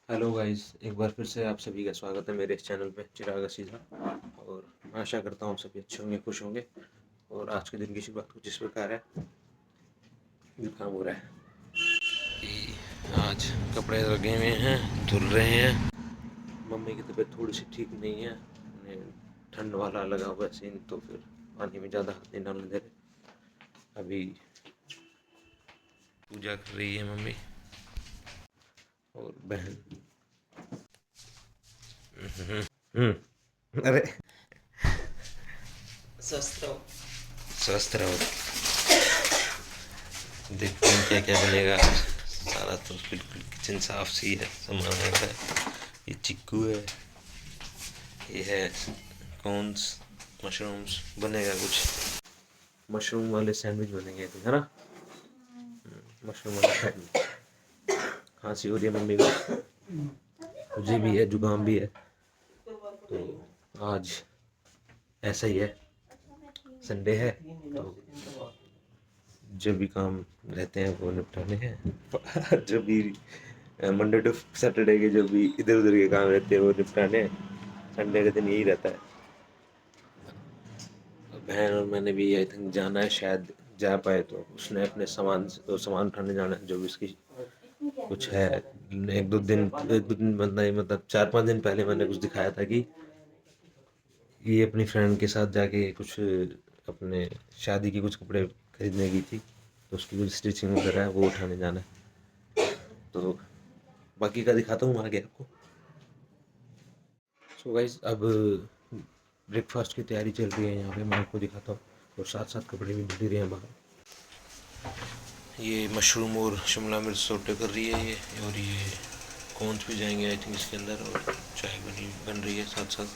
Hello guys, एक बार फिर से आप सभी का स्वागत है मेरे इस चैनल पे चिराग असीजा। और मैं आशा करता हूँ सभी अच्छे होंगे, खुश होंगे। और आज के दिन की शुरुआत कुछ इस प्रकार है। जो काम हो रहा है कि आज कपड़े लगे हुए हैं, धुल रहे हैं। मम्मी की तबीयत थोड़ी सी ठीक नहीं है, उन्हें ठंड वाला लगा हुआ है सीन, तो फिर पानी में ज़्यादा हाथ नहीं डालने दे रहे। अभी पूजा कर रही है मम्मी और बहन। अरे स्वस्थ रहो। स्वस्थ रहो। देखते हैं क्या क्या बनेगा। सारा तो बिल्कुल किचन साफ सी है, सामान है। ये चिक्कू है, ये है कॉर्न्स, मशरूम्स। बनेगा कुछ मशरूम वाले सैंडविच बनेंगे थे, है ना। मशरूम वाले सैंडविच। खांसी हो रही है मम्मी को, मुझे भी है, जुकाम भी है। तो आज ऐसा ही है, संडे है तो जो भी काम रहते हैं वो निपटाने हैं। जो भी मंडे टू सैटरडे के जो भी इधर उधर के काम रहते हैं वो निपटाने हैं। संडे के दिन यही रहता है। बहन और मैंने भी आई थिंक जाना है, शायद जा पाए तो। उसने अपने सामान उठाने जाना है, जो भी उसकी कुछ है। एक दो दिन मतलब 4-5 दिन पहले मैंने कुछ दिखाया था कि ये अपनी फ्रेंड के साथ जाके कुछ अपने शादी के कुछ कपड़े खरीदने की थी, तो उसकी कुछ स्टिचिंग वगैरह है, वो उठाने जाना है। तो बाकी का दिखाता हूँ आगे आपको। सो गाइस, अब ब्रेकफास्ट की तैयारी चल रही है यहाँ पे, मैं आपको दिखाता हूँ। और साथ साथ कपड़े भी धुल रहे हैं बाहर। ये मशरूम और शिमला मिर्च सोटे कर रही है ये, और ये कॉर्न्स भी जाएंगे आई थिंक इसके अंदर, और चाय बन रही है साथ साथ।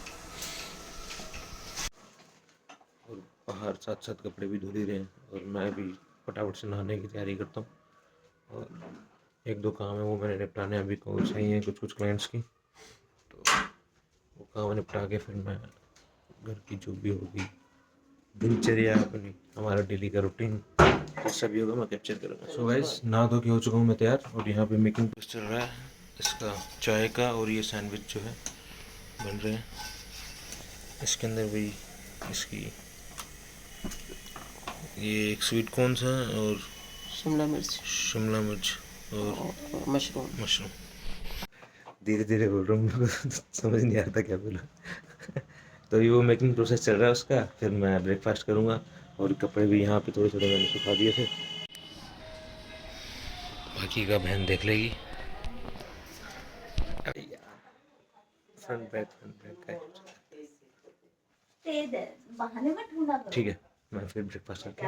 और बाहर साथ साथ कपड़े भी धुल ही रहे हैं, और मैं भी फटाफट से नहाने की तैयारी करता हूँ। और एक दो काम है वो मैंने निपटाने अभी को सही है, कुछ कुछ क्लाइंट्स की। तो वो काम निपटा के फिर मैं घर की जो भी होगी दिनचर्या अपनी, हमारा डेली का रूटीन, सभी होगा मैं कैप्चर करूँगा। सो गाइस, नहा धो के हो चुका हूँ मैं तैयार, और यहाँ पे मेकिंग चल रहा है इसका चाय का। और ये सैंडविच जो है बन रहे हैं, इसके अंदर भी इसकी ये एक स्वीट कॉर्न है, और शिमला मिर्च और मशरूम। मशरूम। धीरे धीरे बोल रहा हूँ, मेरे को समझ नहीं आ रहा था क्या बोला। तो ये वो मेकिंग प्रोसेस चल रहा है उसका, फिर मैं ब्रेकफास्ट करूँगा। और कपड़े भी यहाँ पे थोड़े थोड़े मैंने सुखा दिए थे, बाकी का बहन देख लेगी। फ्रंट बैक का ठीक है। मैं फिर ब्रेकफास्ट करके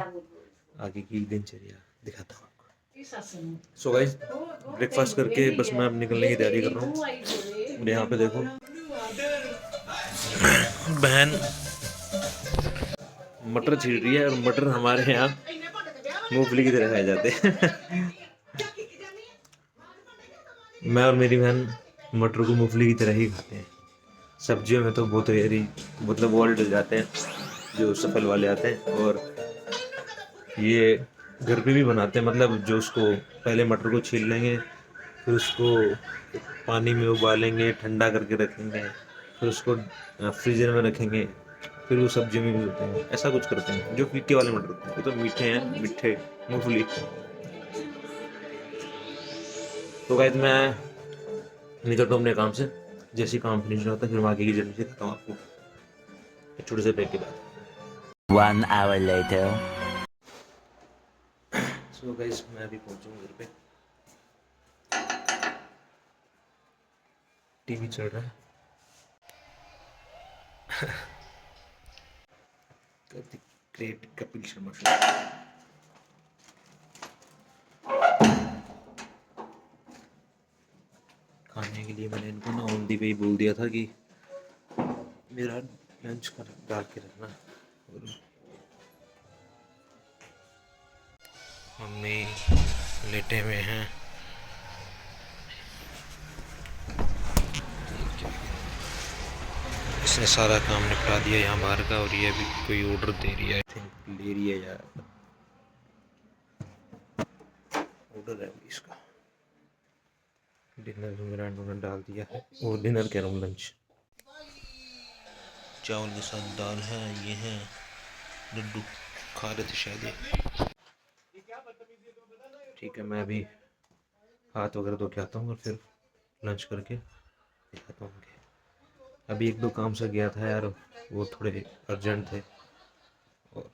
आगे की दिनचर्या दिखाता हूँ आपको। सो गाइस, ब्रेकफास्ट करके बस मैं अब निकलने की तैयारी कर रहा हूँ। और यहाँ पे देखो, बहन मटर छील रही है, और मटर हमारे यहाँ मूंगफली की तरह खाए जाते हैं। मैं और मेरी बहन मटर को मूंगफली की तरह ही खाते हैं। सब्जियों में तो बहुत रेयरी, मतलब वो डल जाते हैं जो सफल वाले आते हैं। और ये घर पे भी बनाते हैं, मतलब जो उसको पहले मटर को छील लेंगे, फिर उसको पानी में उबालेंगे, ठंडा करके रखेंगे, फिर उसको फ्रीजर में रखेंगे, फिर वो सब्जी में भी होते हैं। ऐसा कुछ करते हैं जो फीके वाले मटर होते हैं। ये तो मीठे हैं, मीठे मूंगफली। तो गाइस, मैं निकलता हूँ अपने काम से। जैसे ही काम फिनिश होता है फिर मैं आगे की जर्नी से करता हूँ आपको एक छोटे से ब्रेक के बाद। 1 hour later. सो गाइस, मैं अभी पहुंचूंगा घर पे। टीवी चल रहा है। Great Kapil Sharma show. खाने के लिए मैंने इनको ना ऑन दी वे ही बोल दिया था कि मेरा लंच कर डाल के रखना। और मम्मी लेटे हुए हैं। इसने सारा काम निपटा दिया यहाँ बाहर का, और ये अभी कोई ऑर्डर दे रही है, आई थिंक ले रही है या ऑर्डर है अभी इसका। डिनर में मेरा उन्होंने डाल दिया है, और डिनर कह रहा हूँ, लंच। चावल के साथ दाल है, ये है लड्डू, खा रहे थे शायद ये। ठीक है, मैं अभी हाथ वगैरह धो के आता हूँ और फिर लंच करके दिखाता हूँ कि अभी एक दो काम से गया था यार, वो थोड़े अर्जेंट थे, और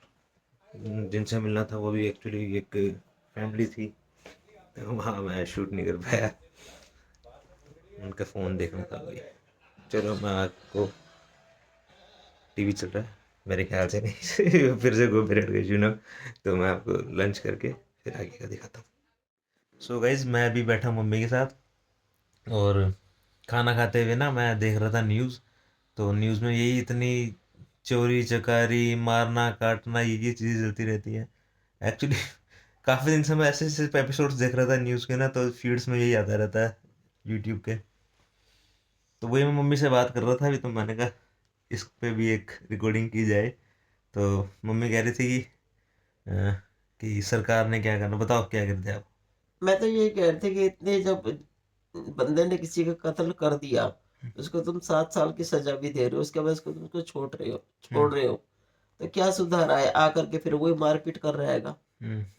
जिनसे मिलना था वो भी एक्चुअली एक फैमिली थी, तो वहाँ मैं शूट नहीं कर पाया, उनका फ़ोन देखना था भाई। चलो, मैं आपको टीवी चल रहा है मेरे ख्याल से नहीं फिर से कॉपीराइट का इशू ना, तो मैं आपको लंच करके फिर आगे का दिखाता हूँ। सो गाइज, मैं अभी बैठा मम्मी के साथ, और खाना खाते हुए ना मैं देख रहा था न्यूज़। तो न्यूज़ में यही इतनी चोरी चकारी, मारना काटना, ये चीज़ें चलती रहती हैं एक्चुअली। काफ़ी दिन से मैं ऐसे ऐसे एपिसोड्स देख रहा था न्यूज़ के ना, तो फीड्स में यही आता रहता है यूट्यूब के। तो वही मैं मम्मी से बात कर रहा था अभी, तो मैंने कहा इस पे भी एक रिकॉर्डिंग की जाए। तो मम्मी कह रही थी अ, कि सरकार ने क्या करना, बताओ क्या करते आप। मैं तो यही कह रहे थे कि इतने जब बंदे ने किसी का कत्ल कर दिया, उसको तुम 7 साल की सजा भी दे रहे हो, उसके बाद उसको तुम उसको छोड़ रहे हो, तो क्या सुधार आए? आकर के फिर वही मारपीट कर रहेगा।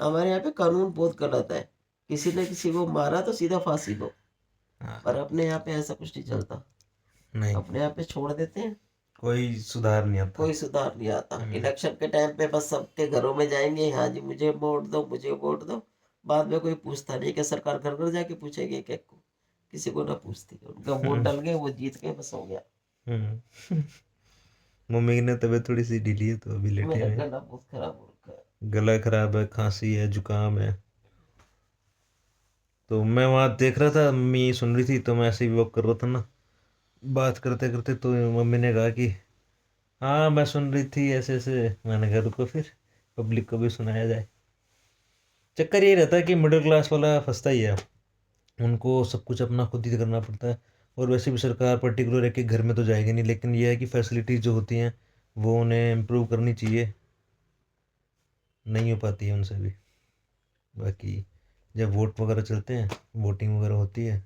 हमारे यहाँ पे कानून बहुत गलत है, किसी ने किसी को मारा तो सीधा फांसी दो, हाँ, पर अपने यहाँ पे ऐसा कुछ नहीं चलता। नहीं, अपने यहाँ पे छोड़ देते हैं, कोई सुधार नहीं आता। कोई सुधार नहीं आता। इलेक्शन के टाइम पे बस सबके घरों में जाएंगे, हाँ जी मुझे वोट दो, मुझे वोट दो। बाद में कोई पूछता नहीं कि सरकार घर घर जाके पूछेगी एक एक को, किसी को ना पूछती। उनका वोट डल गए, वो जीत गए, बस हो गया। हम्म। मम्मी की ना तबीयत थोड़ी सी ढीली है, तो अभी लेटे मेरा हुए हैं। गला बहुत खराब हो रखा है। गला खराब है, खांसी है, जुकाम है। तो मैं वहाँ देख रहा था, मम्मी सुन रही थी, तो मैं ऐसे ही वॉक कर रहा था ना, बात करते करते, तो मम्मी ने कहा कि हाँ मैं सुन रही थी ऐसे ऐसे। मैंने कहा रुको, फिर पब्लिक को भी सुनाया जाए। चक्कर ये रहता है कि मिडिल क्लास वाला फंसता ही है, उनको सब कुछ अपना खुद ही करना पड़ता है। और वैसे भी सरकार पर्टिकुलर है कि घर में तो जाएगी नहीं, लेकिन ये है कि फैसिलिटीज़ जो होती हैं वो उन्हें इम्प्रूव करनी चाहिए, नहीं हो पाती है उनसे भी। बाकी जब वोट वगैरह चलते हैं, वोटिंग वगैरह होती है,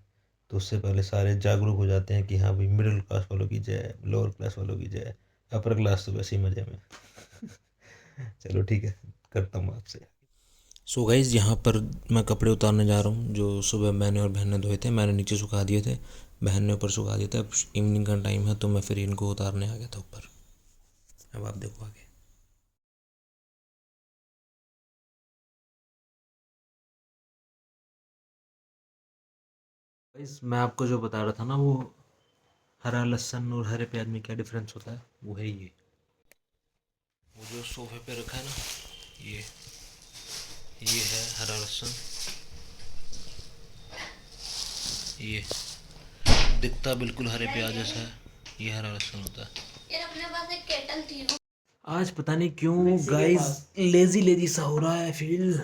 तो उससे पहले सारे जागरूक हो जाते हैं कि हाँ भाई, मिडिल क्लास वालों की जय, लोअर क्लास वालों की जय, अपर क्लास तो वैसे ही मज़े में। चलो ठीक है, करता हूँ आपसे। सो गाइज़, यहाँ पर मैं कपड़े उतारने जा रहा हूँ, जो सुबह मैंने और बहन ने धोए थे। मैंने नीचे सुखा दिए थे, बहन ने ऊपर सुखा दिए थे। अब इवनिंग का टाइम है, तो मैं फिर इनको उतारने आ गया था ऊपर। अब आप देखो आगे। गाइस, मैं आपको जो बता रहा था ना, वो हरा लहसुन और हरे प्याज में क्या डिफरेंस होता है, वो है ये। वो जो सोफे पे रखा है ना, ये ये है हरा लहसुन। ये दिखता बिल्कुल हरे प्याज जैसा है, ये हरा लहसुन होता है। यार अपने पास एक केटल थी। आज पता नहीं क्यों गाइस लेजी लेजी सा हो रहा है फील।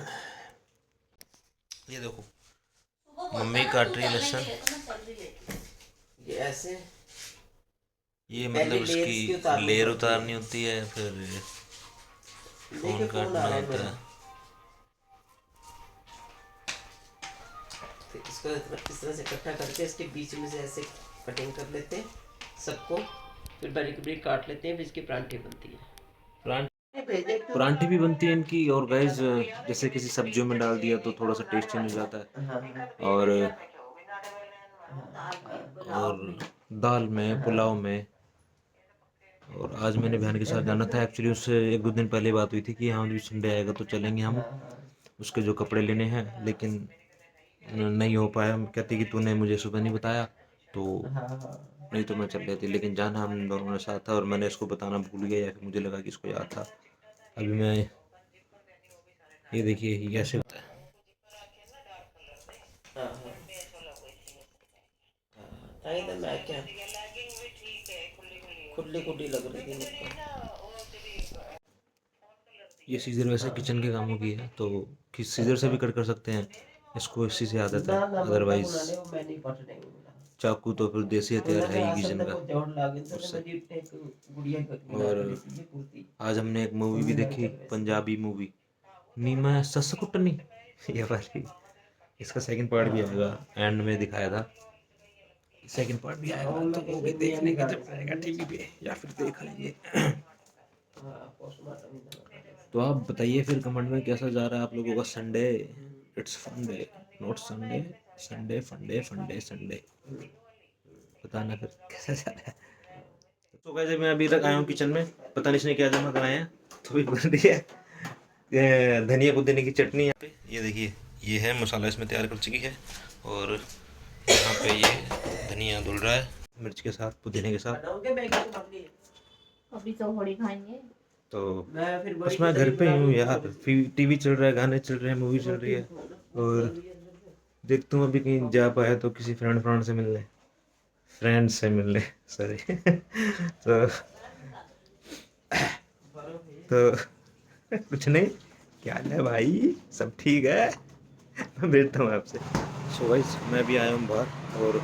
ये देखो, मम्मी काट रही है लहसुन। ये ऐसे ये पहले मतलब लेयर्स की इसकी उतारनी लेयर पड़ती है। उतारनी होती है, फिर फोन देखिए फोन आ काटना रहा है होता मेरा, है। तो इसको इस तरह से इकट्ठा करके इसके बीच में से ऐसे कटिंग कर लेते हैं सबको, फिर बारीक बारीक काट लेते हैं, फिर इसकी परांठे बनती है। परांठे भी बनती है इनकी। और गाइस, जैसे किसी सब्जियों में डाल दिया तो थोड़ा सा टेस्ट चेंज हो जाता है। हाँ हाँ और हाँ दाल में, पुलाव में। और आज मैंने बहन के साथ जाना था एक्चुअली, उससे एक दो दिन पहले बात हुई थी कि हाँ भी संडे आएगा तो चलेंगे हम, उसके जो कपड़े लेने हैं, लेकिन नहीं हो पाया। कहती कि तूने मुझे सुबह नहीं बताया, तो नहीं तो मैं चल रही थी, लेकिन जाना हम दोनों ने साथ था, और मैंने इसको बताना भूल गया, या फिर मुझे लगा कि इसको याद था। अभी मैं, ये देखिए ये कैसे होता है। हाँ हाँ ताकि तो मैं क्या खुली खुली लग रही थी मुझको। ये सीजर वैसे किचन के कामों की है, तो किस सीजर से भी कट कर सकते हैं, इसको इसी से आदत है। अदरवाइज चाकू तो फिर देसी हथियार है ही किचन का, उससे। और आज हमने एक मूवी भी देखी, पंजाबी मूवी, नी मैं सस कुटनी, ये वाली। इसका सेकंड पार्ट भी आएगा, एंड में दिखाया था सेकंड पार्ट भी आएगा, तो वो भी देख लेंगे जब आएगा टीवी पे, या फिर देख लेंगे। तो आप बताइए फिर कमेंट में कैसा जा रहा है आप लोगों का Sunday. It's fun day, not Sunday, Sunday funday funday Sunday. बताना फिर कैसा जा रहा है। तो वैसे मैं अभी तक आया हूँ किचन में, पता नहीं इसने क्या जमा कराया है। तो भी बन रही है धनिया पुदीने की चटनी। यहाँ पे ये देखिए, ये है मसाला इसमें तैयार कर चुकी है, और यहाँ पे ये धनिया धुल रहा है मिर्च के साथ, पुदीने के साथ। अभी तो होली खाएंगे। तो बस मैं घर पे ही हूँ यार, टीवी चल रहा है, गाने चल रहे हैं, मूवी चल रही है, और देखता हूँ अभी कहीं जा पाया तो किसी फ्रेंड से मिलने सॉरी तो कुछ नहीं, क्या हाल है भाई, सब ठीक है। मैं बैठता हूँ आपसे। सो गाइस, मैं भी आया हूँ बाहर, और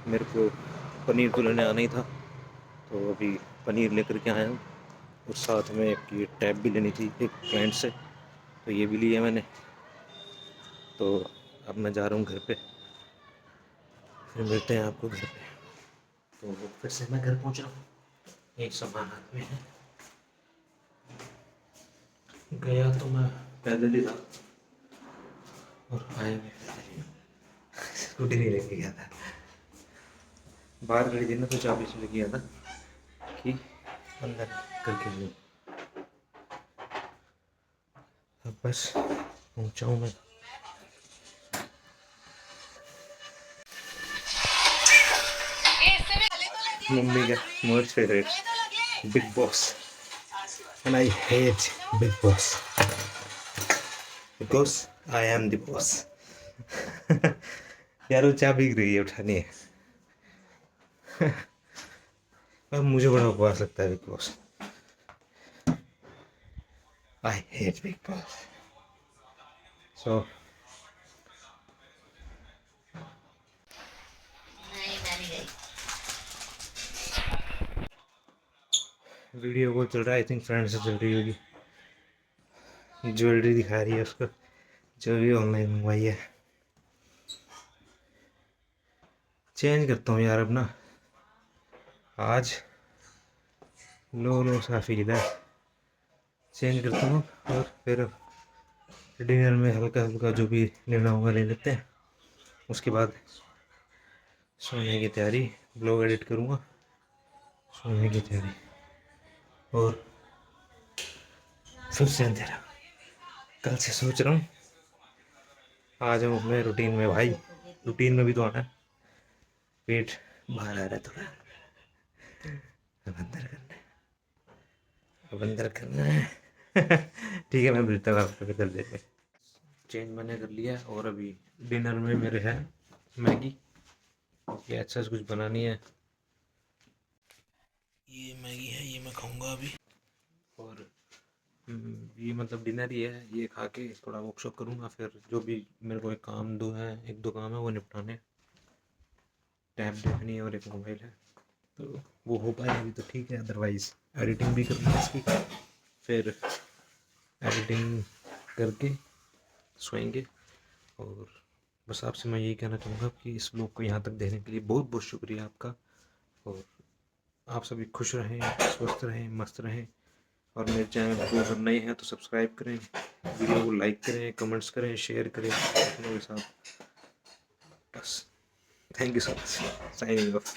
मेरे को पनीर तो लेने आना ही था, तो अभी पनीर लेकर के आया हूँ, और साथ में एक ये टैब भी लेनी थी एक क्लाइंट से, तो ये भी लिया मैंने। तो अब मैं जा रहा हूँ घर पे, फिर मिलते हैं आपको घर पे। तो फिर से मैं घर पहुँच रहा हूँ, एक सामान हाथ में है। गया तो मैं पैदल ही था, और आया मैं पैदल ही, स्कूटी नहीं लेके गया था। बाहर खड़ी थी ना, तो चाबी से लेके गया था कि अंदर करके लूँ। अब बस पहुँचा हूँ मैं। मम्मी का most favourite big boss, and I hate big boss because I am the boss. यार वो चाबी गिर रही है, उठानी है। अब मुझे बड़ा उपवास लगता है big boss. I hate big boss. So video call चल रहा है, आई थिंक फ्रेंड से चल रही होगी। ज्वेलरी दिखा रही है उसको, जो भी ऑनलाइन मंगवाई है। चेंज करता हूँ यार अपना, आज लो साफी इधर चेंज करता हूँ, और फिर डिनर में हल्का हल्का जो भी लेना होगा ले लेते हैं। उसके बाद सोने की तैयारी, ब्लॉग एडिट करूँगा, सोने की तैयारी, और फिर से अंधेरा। कल से सोच रहा हूँ आ जाऊँ अपने रूटीन में भाई, रूटीन में भी तो आना है। पेट बाहर आ रहा है थोड़ा, अब अंदर करना है। ठीक है, मैं मिलता हूँ आपको कर देते हैं। चेंज मैंने कर लिया, और अभी डिनर में मेरे है मैगी, ये अच्छा से कुछ बनानी है। ये मैगी है, ये मैं खाऊंगा अभी, और ये मतलब डिनर ही है। ये खा के थोड़ा वर्कशॉप करूँगा, फिर जो भी मेरे को एक दो काम है वो निपटाने, टैब देखनी है और एक मोबाइल है, तो वो हो पाए अभी तो ठीक है। अदरवाइज़ एडिटिंग भी करनी है इसकी, फिर एडिटिंग करके सोएंगे। और बस आपसे मैं यही कहना चाहूँगा कि इस ब्लॉग को यहाँ तक देखने के लिए बहुत बहुत शुक्रिया आपका, और आप सभी खुश रहें, स्वस्थ रहें, मस्त रहें, और मेरे चैनल को अगर नए हैं तो सब्सक्राइब करें, वीडियो को लाइक करें, कमेंट्स करें, शेयर करें अपनों के साथ। बस thank you so much, signing off.